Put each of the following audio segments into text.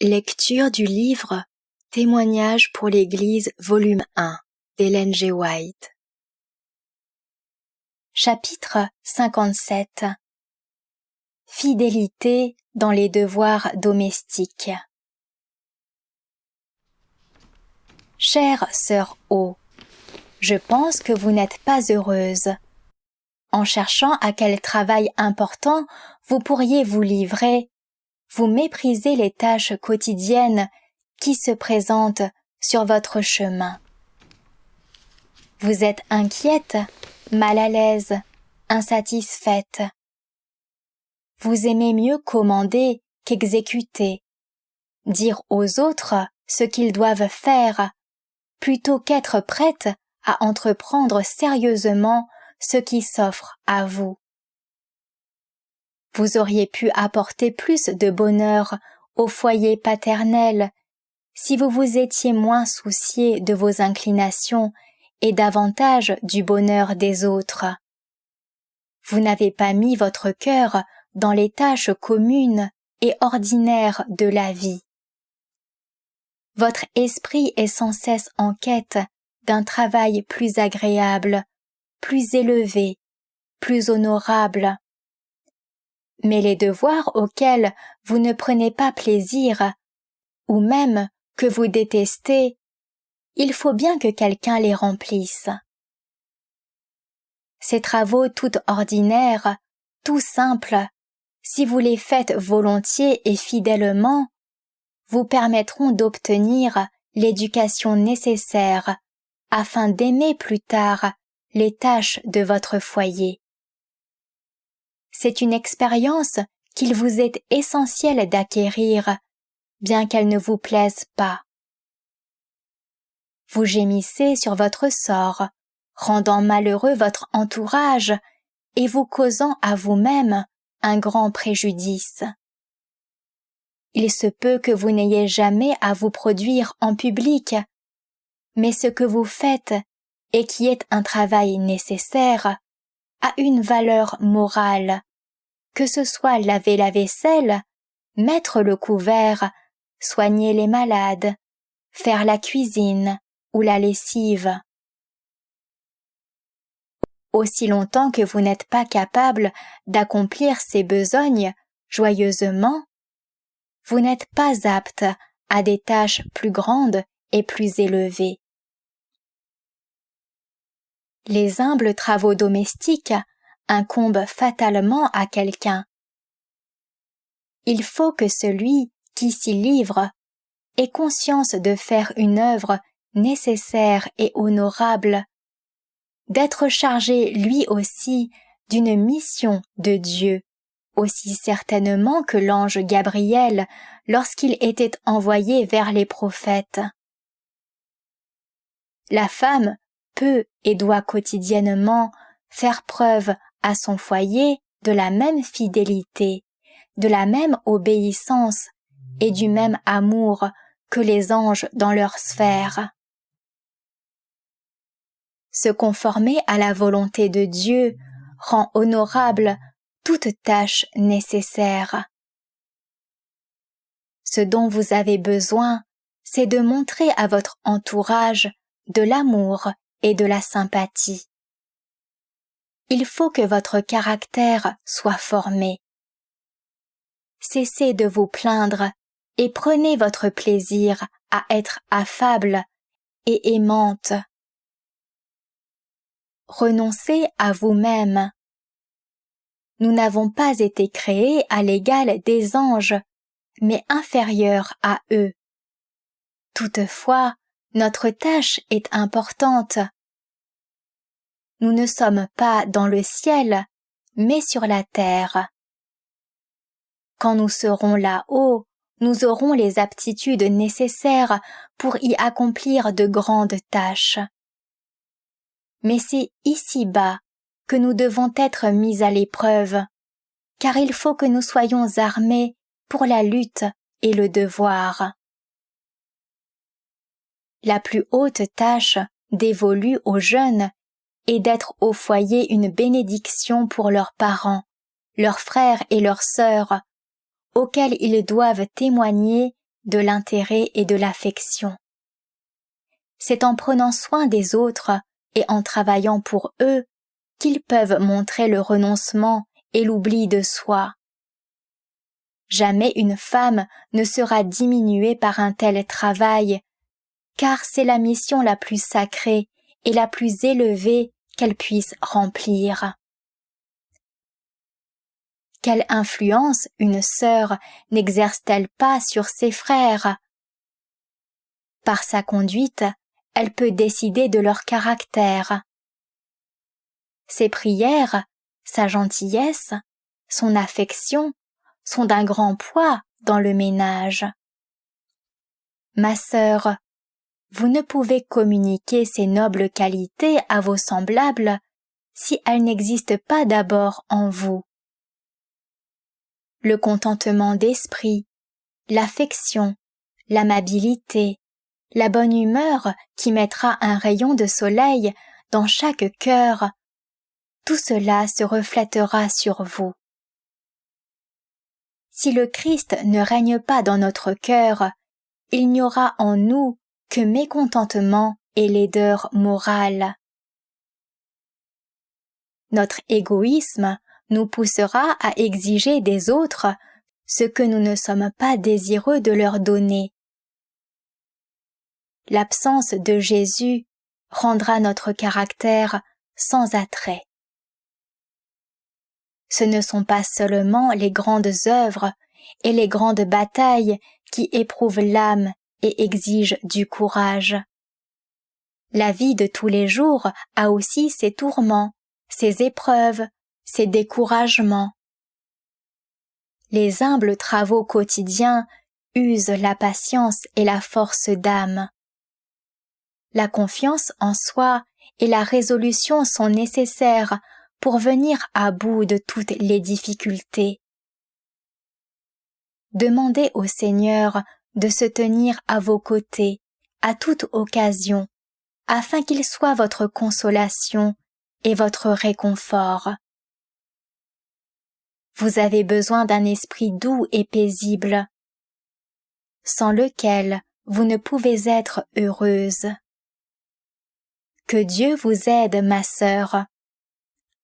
Lecture du livre Témoignages pour l'Église volume 1 d'Ellen G. White. Chapitre 57. Fidélité dans les devoirs domestiques. Chère sœur O, je pense que vous n'êtes pas heureuse. En cherchant à quel travail important vous pourriez vous livrer, vous méprisez les tâches quotidiennes qui se présentent sur votre chemin. Vous êtes inquiète, mal à l'aise, insatisfaite. Vous aimez mieux commander qu'exécuter, dire aux autres ce qu'ils doivent faire, plutôt qu'être prête à entreprendre sérieusement ce qui s'offre à vous. Vous auriez pu apporter plus de bonheur au foyer paternel si vous vous étiez moins soucié de vos inclinations et davantage du bonheur des autres. Vous n'avez pas mis votre cœur dans les tâches communes et ordinaires de la vie. Votre esprit est sans cesse en quête d'un travail plus agréable, plus élevé, plus honorable. Mais les devoirs auxquels vous ne prenez pas plaisir, ou même que vous détestez, il faut bien que quelqu'un les remplisse. Ces travaux tout ordinaires, tout simples, si vous les faites volontiers et fidèlement, vous permettront d'obtenir l'éducation nécessaire afin d'aimer plus tard les tâches de votre foyer. C'est une expérience qu'il vous est essentiel d'acquérir, bien qu'elle ne vous plaise pas. Vous gémissez sur votre sort, rendant malheureux votre entourage et vous causant à vous-même un grand préjudice. Il se peut que vous n'ayez jamais à vous produire en public, mais ce que vous faites, et qui est un travail nécessaire, a une valeur morale, que ce soit laver la vaisselle, mettre le couvert, soigner les malades, faire la cuisine ou la lessive. Aussi longtemps que vous n'êtes pas capable d'accomplir ces besognes joyeusement, vous n'êtes pas apte à des tâches plus grandes et plus élevées. Les humbles travaux domestiques incombent fatalement à quelqu'un. Il faut que celui qui s'y livre ait conscience de faire une œuvre nécessaire et honorable, d'être chargé lui aussi d'une mission de Dieu, aussi certainement que l'ange Gabriel lorsqu'il était envoyé vers les prophètes. La femme peut et doit quotidiennement faire preuve à son foyer de la même fidélité, de la même obéissance et du même amour que les anges dans leur sphère. Se conformer à la volonté de Dieu rend honorable toute tâche nécessaire. Ce dont vous avez besoin, c'est de montrer à votre entourage de l'amour et de la sympathie. Il faut que votre caractère soit formé. Cessez de vous plaindre et prenez votre plaisir à être affable et aimante. Renoncez à vous-même. Nous n'avons pas été créés à l'égal des anges, mais inférieurs à eux. Toutefois, notre tâche est importante. Nous ne sommes pas dans le ciel, mais sur la terre. Quand nous serons là-haut, nous aurons les aptitudes nécessaires pour y accomplir de grandes tâches. Mais c'est ici-bas que nous devons être mis à l'épreuve, car il faut que nous soyons armés pour la lutte et le devoir. La plus haute tâche dévolue aux jeunes est d'être au foyer une bénédiction pour leurs parents, leurs frères et leurs sœurs, auxquels ils doivent témoigner de l'intérêt et de l'affection. C'est en prenant soin des autres et en travaillant pour eux qu'ils peuvent montrer le renoncement et l'oubli de soi. Jamais une femme ne sera diminuée par un tel travail, car c'est la mission la plus sacrée et la plus élevée qu'elle puisse remplir. Quelle influence une sœur n'exerce-t-elle pas sur ses frères? Par sa conduite, elle peut décider de leur caractère. Ses prières, sa gentillesse, son affection sont d'un grand poids dans le ménage. Ma sœur, vous ne pouvez communiquer ces nobles qualités à vos semblables si elles n'existent pas d'abord en vous. Le contentement d'esprit, l'affection, l'amabilité, la bonne humeur qui mettra un rayon de soleil dans chaque cœur, tout cela se reflètera sur vous. Si le Christ ne règne pas dans notre cœur, il n'y aura en nous que mécontentement et laideur morale. Notre égoïsme nous poussera à exiger des autres ce que nous ne sommes pas désireux de leur donner. L'absence de Jésus rendra notre caractère sans attrait. Ce ne sont pas seulement les grandes œuvres et les grandes batailles qui éprouvent l'âme et exigent du courage. La vie de tous les jours a aussi ses tourments, ses épreuves, ses découragements. Les humbles travaux quotidiens usent la patience et la force d'âme. La confiance en soi et la résolution sont nécessaires pour venir à bout de toutes les difficultés. Demandez au Seigneur de se tenir à vos côtés à toute occasion, afin qu'il soit votre consolation et votre réconfort. Vous avez besoin d'un esprit doux et paisible, sans lequel vous ne pouvez être heureuse. Que Dieu vous aide, ma sœur,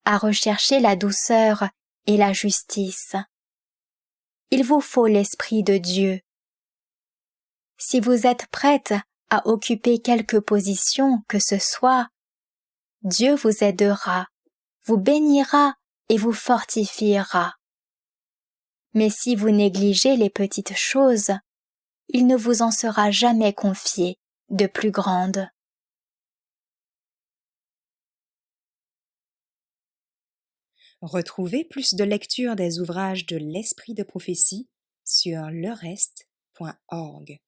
à rechercher la douceur et la justice. Il vous faut l'Esprit de Dieu. Si vous êtes prête à occuper quelque position que ce soit, Dieu vous aidera, vous bénira et vous fortifiera. Mais si vous négligez les petites choses, il ne vous en sera jamais confié de plus grandes. Retrouvez plus de lectures des ouvrages de l'Esprit de prophétie sur lerest.org.